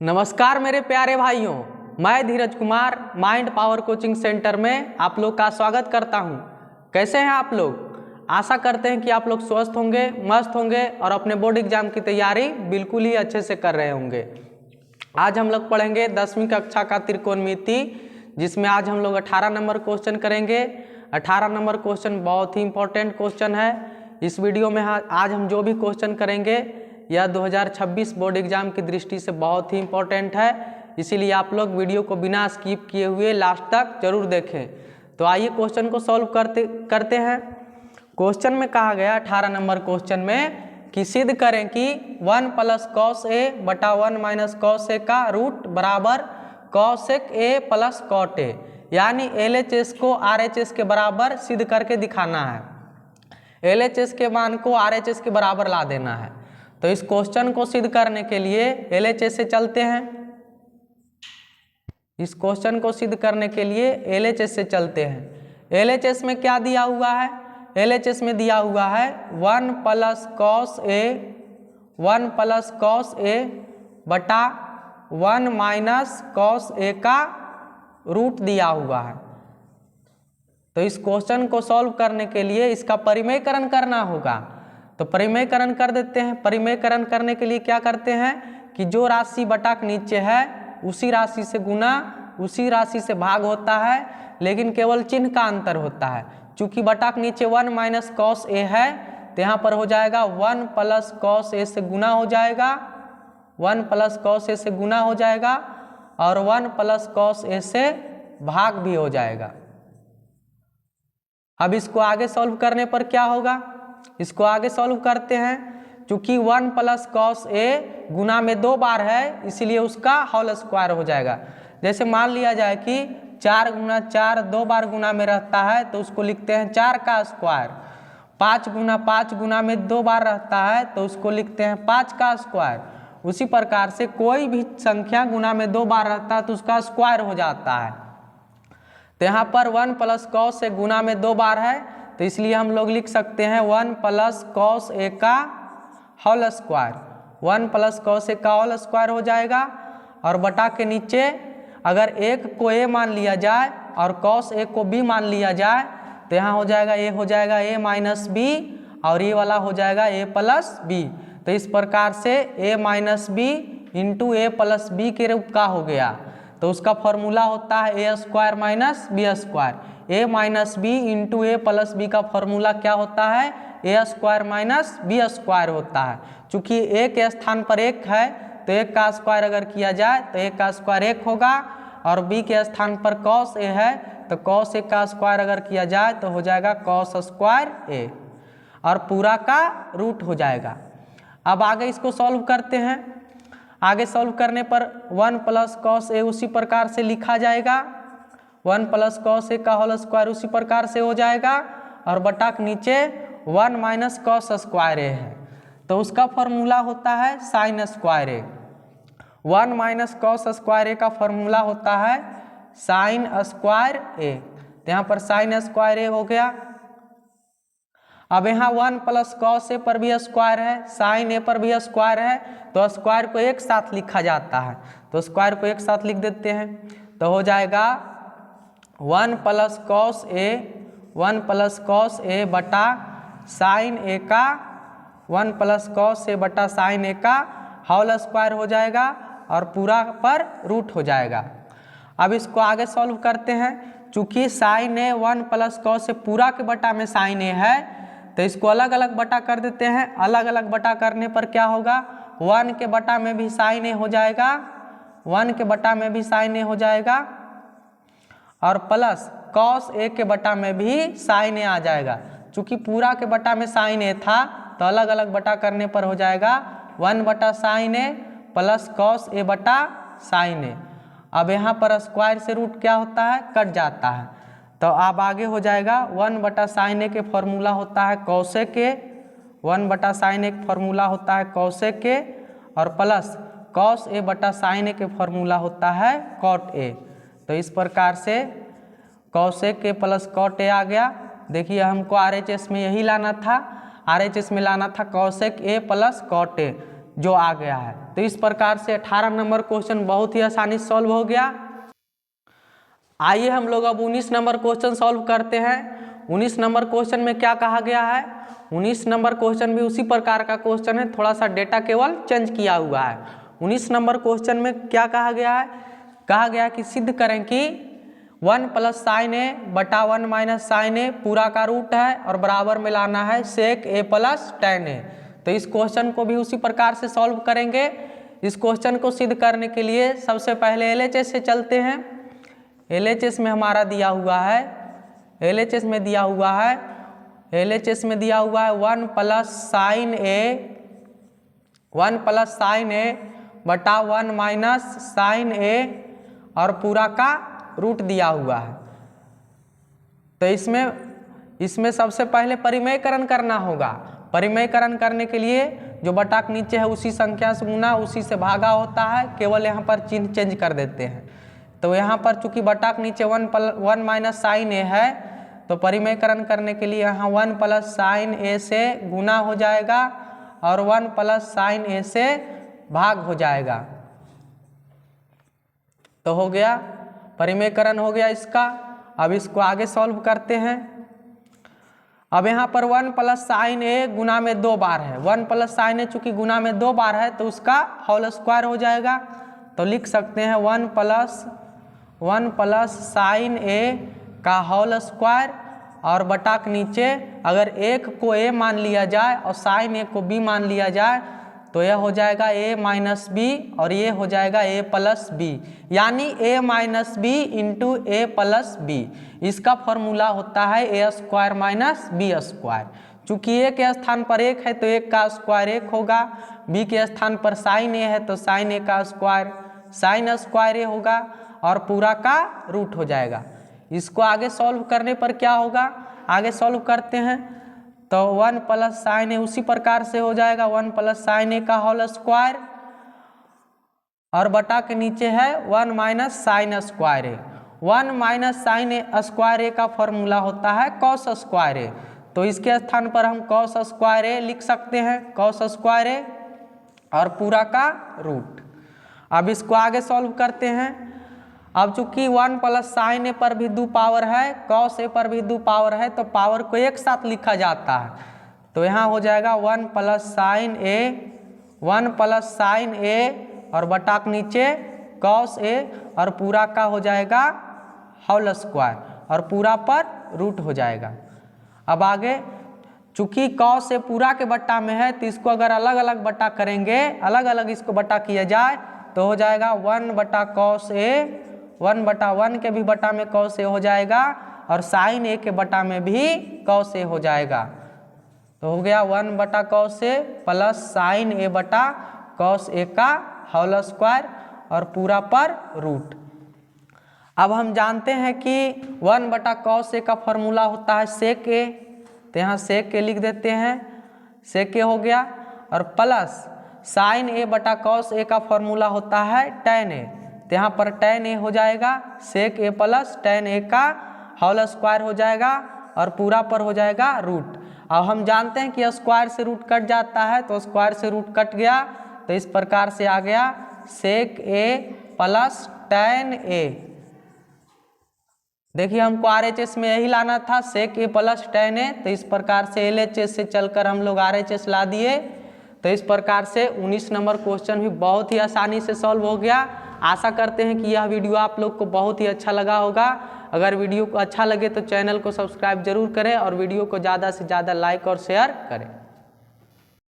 नमस्कार मेरे प्यारे भाइयों, मैं Dheeraj Kumar mind power coaching centre में आप लोग का स्वागत करता हूं। कैसे हैं आप लोग? आशा करते हैं कि आप लोग स्वस्थ होंगे, मस्त होंगे और अपने बोर्ड एग्जाम की तैयारी बिल्कुल ही अच्छे से कर रहे होंगे। आज हम लोग पढ़ेंगे 10वीं कक्षा का त्रिकोणमिति, जिसमें आज हम लोग 18 नंबर क्वेश्चन करेंगे। 18 नंबर क्वेश्चन बहुत ही इंपॉर्टेंट क्वेश्चन है। इस वीडियो में आज हम जो भी क्वेश्चन करेंगे यह 2026 बोर्ड एग्जाम की दृष्टि से बहुत ही इम्पोर्टेंट है, इसीलिए आप लोग वीडियो को बिना स्किप किए हुए लास्ट तक जरूर देखें। तो आइए क्वेश्चन को सॉल्व करते हैं। क्वेश्चन में कहा गया 18 नंबर क्वेश्चन में कि सिद्ध करें कि 1 + cos a बटा 1 - cos a का रूट बराबर cosec a + cot a, यानी LHS को RHS के बराबर सिद्ध करके दिखाना है। LHS के मान को RHS के बराबर ला देना है। तो इस क्वेश्चन को सिद्ध करने के लिए LHS से चलते हैं। इस क्वेश्चन को सिद्ध करने के लिए LHS से चलते हैं। LHS में क्या दिया हुआ है? LHS में दिया हुआ है 1 + cos a बटा 1 - cos a का रूट दिया हुआ है। तो इस क्वेश्चन को सॉल्व करने के लिए इसका परिमेयकरण करना होगा। तो परिमेयकरण कर देते हैं। परिमेयकरण करने के लिए क्या करते हैं कि जो राशि बटा के नीचे है उसी राशि से गुना, उसी राशि से भाग होता है, लेकिन केवल चिन्ह का अंतर होता है। चूंकि बटा के नीचे 1 - cos a है तो यहाँ पर हो जाएगा 1 + cos a से गुना हो जाएगा, 1 + cos a से गुना हो जाएगा और 1 + cos a से भाग भी हो जाएगा। अब इसको आगे सॉल्व करने पर क्या होगा? इसको आगे सॉल्व करते हैं। चूंकि 1 + cos a गुना में 2 बार है, इसीलिए उसका होल स्क्वायर हो जाएगा। जैसे मान लिया जाए कि 4 × 4 2 बार गुना में रहता है तो उसको लिखते हैं 4 का स्क्वायर। 5 × 5 गुना में 2 बार रहता है तो उसको लिखते हैं 5 का स्क्वायर। उसी प्रकार से कोई भी संख्या गुना में 2 बार रहता है तो उसका स्क्वायर हो जाता है। तो यहाँ पर 1 + cos a गुना में 2 बार है, तो इसलिए हम लोग लिख सकते हैं 1 + cos a का होल स्क्वायर। 1 + cos a का होल स्क्वायर हो जाएगा और बटा के नीचे अगर एक को a मान लिया जाए और cos a को b मान लिया जाए तो यहाँ हो जाएगा a - b और ये वाला हो जाएगा a + b। तो इस प्रकार से a - b × a + b के रूप का हो गया। तो उसका फॉर्मूला होता है a² - b²। a - b × a + b का फॉर्मूला क्या होता है? a² - b² होता है। चूंकि a के स्थान पर 1 है तो 1 का स्क्वायर अगर किया जाए तो 1 का स्क्वायर 1 होगा, और b के स्थान पर cos a है तो cos a का स्क्वायर अगर किया जाए तो हो जाएगा cos² a और पूरा का रूट हो जाएगा। अब आगे इसको सॉल्व करते हैं। आगे सॉल्व करने पर 1 + cos a उसी प्रकार से लिखा जाएगा, 1 + cos a का होल स्क्वायर उसी प्रकार से हो जाएगा और बटा के नीचे 1 - cos² a है तो उसका फॉर्मूला होता है sin² a। 1 - cos² a का फॉर्मूला होता है sin² a। तो यहाँ पर sin² a हो गया। अब यहाँ 1 + cos a पर भी स्क्वायर है, sin a पर भी स्क्वायर है, तो स्क्वायर को एक साथ लिखा जाता है। तो स्क्वायर को एक साथ लिख देते हैं तो हो जाएगा 1 + cos a बटा sin a का 1 + cos a बटा sin a का होल स्क्वायर हो जाएगा और पूरा पर रूट हो जाएगा। अब इसको आगे सॉल्व करते हैं। चूंकि sin a 1 + cos a पूरा के बटा में sin a है तो इसको अलग अलग बटा कर देते हैं। अलग अलग बटा करने पर क्या होगा? 1 के बटा में भी sin a हो जाएगा, 1 के बटा में भी sin a हो जाएगा और प्लस cos a के बटा में भी sin a आ जाएगा। चूंकि पूरा के बटा में sin a था तो अलग अलग बटा करने पर हो जाएगा 1 बटा sin a plus cos a बटा sin a। अब यहाँ पर स्क्वायर से रूट क्या होता है? कट जाता है। तो अब आगे हो जाएगा 1 बटा sin a के फॉर्मूला होता है cosec a, 1 बटा sin a फॉर्मूला होता है cosec a और प्लस cos a बटा sin a के फॉर्मूला होता है cot a। तो इस प्रकार से cosec a plus cot a आ गया। देखिए हमको RHS में यही लाना था, RHS में लाना था cosec a plus cot a। जो आ गया है। तो इस प्रकार से 18 नंबर क्वेश्चन बहुत ही आसानी से सॉल्व हो गया। आइए हम लोग अब 19 नंबर क्वेश्चन सॉल्व करते हैं। 19 नंबर क्वेश्चन में क्या कहा गया है? 19 नंबर क्वेश्चन भी उसी प्रकार का क्वेश्चन है, थोड़ा सा डेटा केवल चेंज किया हुआ है। 19 नंबर क्वेश्चन में क्या कहा गया है? कहा गया कि सिद्ध करें कि 1 प्लस साइन ए बटा 1 माइनस साइन ए पूरा का रूट है और बराबर में लाना है सेक ए प्लस टेन ए। तो इस क्वेश्चन को भी उसी प्रकार से सॉल्व करेंगे। इस क्वेश्चन को सिद्ध करने के लिए सबसे पहले LHS से चलते हैं। LHS में हमारा दिया हुआ है, LHS में दिया हुआ है 1 प्लस साइन ए बटा 1 माइनस साइन ए और पूरा का रूट दिया हुआ है। तो इसमें सबसे पहले परिमेयकरण करना होगा। परिमेयकरण करने के लिए जो बटा के नीचे है उसी संख्या से गुना उसी से भागा होता है, केवल यहाँ पर चिन्ह चेंज कर देते हैं। तो यहाँ पर चूंकि बटा के नीचे 1 माइनस साइन ए है, तो परिमेयकरण करने के लिए यहाँ 1 प्लस साइन ए से गुना हो जाएगा और 1 प्लस साइन ए से भाग हो जाएगा। तो हो गया, परिमेयकरण हो गया इसका। अब इसको आगे सॉल्व करते हैं। अब यहाँ पर 1 प्लस साइन ए गुना में 2 बार है। 1 प्लस साइन ए चूंकि गुना में 2 बार है तो उसका होल स्क्वायर हो जाएगा। तो लिख सकते हैं 1 प्लस साइन ए का होल स्क्वायर और बटा के नीचे अगर एक को a मान लिया जाए और साइन ए को b मान लिया जाए तो यह हो जाएगा a माइनस बी और ये हो जाएगा a प्लस बी, यानी a minus B into a plus B. इसका फॉर्मूला होता है a square minus B square. चूंकि a के स्थान पर 1 है तो 1 का स्क्वायर 1 होगा, b के स्थान पर साइन a है तो साइन a का स्क्वायर साइन स्क्वायर a होगा और पूरा का रूट हो जाएगा। इसको आगे सॉल्व करने पर क्या होगा? आगे सॉल्व करते हैं तो 1 प्लस साइन ए उसी प्रकार से हो जाएगा 1 प्लस साइन ए का होल स्क्वायर और बटा के नीचे है 1 माइनस साइन स्क्वायर ए। 1 माइनस साइन ए स्क्वायर ए का फॉर्मूला होता है कॉस स्क्वायर ए। तो इसके स्थान पर हम कॉस स्क्वायर ए लिख सकते हैं, कॉस स्क्वायर ए और पूरा का रूट। अब इसको आगे सॉल्व करते हैं। अब चूंकि 1 प्लस साइन ए पर भी 2 पावर है, कॉस ए पर भी 2 पावर है, तो पावर को एक साथ लिखा जाता है। तो यहाँ हो जाएगा 1 प्लस साइन ए और बटा के नीचे कॉस ए और पूरा का हो जाएगा होल स्क्वायर और पूरा पर रूट हो जाएगा। अब आगे चूंकि कॉस ए पूरा के बट्टा में है तो इसको अगर अलग अलग बट्टा करेंगे, अलग अलग इसको बट्टा किया जाए तो हो जाएगा 1 बटा कॉस ए, 1 बटा 1 के भी बटा में कॉस ए हो जाएगा और साइन ए के बटा में भी कॉस ए हो जाएगा। तो हो गया 1 बटा कॉस ए प्लस साइन ए बटा कॉस ए का होल स्क्वायर और पूरा पर रूट। अब हम जानते हैं कि 1 बटा कॉस ए का फॉर्मूला होता है सेक ए, तो यहाँ सेक ए लिख देते हैं, सेक ए हो गया और प्लस साइन ए बटा कॉस ए का फॉर्मूला होता है टेन ए, तो यहाँ पर टेन ए हो जाएगा सेक ए प्लस टेन ए का होल स्क्वायर हो जाएगा और पूरा पर हो जाएगा रूट। अब हम जानते हैं कि स्क्वायर से रूट कट जाता है, तो स्क्वायर से रूट कट गया तो इस प्रकार से आ गया सेक ए प्लस टेन ए। देखिए हमको RHS में यही लाना था सेक ए प्लस टेन ए, तो इस प्रकार से LHS से चलकर हम लोग RHS ला दिए। तो इस प्रकार से 19 नंबर क्वेश्चन भी बहुत ही आसानी से सॉल्व हो गया। आशा करते हैं कि यह वीडियो आप लोग को बहुत ही अच्छा लगा होगा। अगर वीडियो को अच्छा लगे तो चैनल को सब्सक्राइब जरूर करें और वीडियो को ज़्यादा से ज़्यादा लाइक और शेयर करें।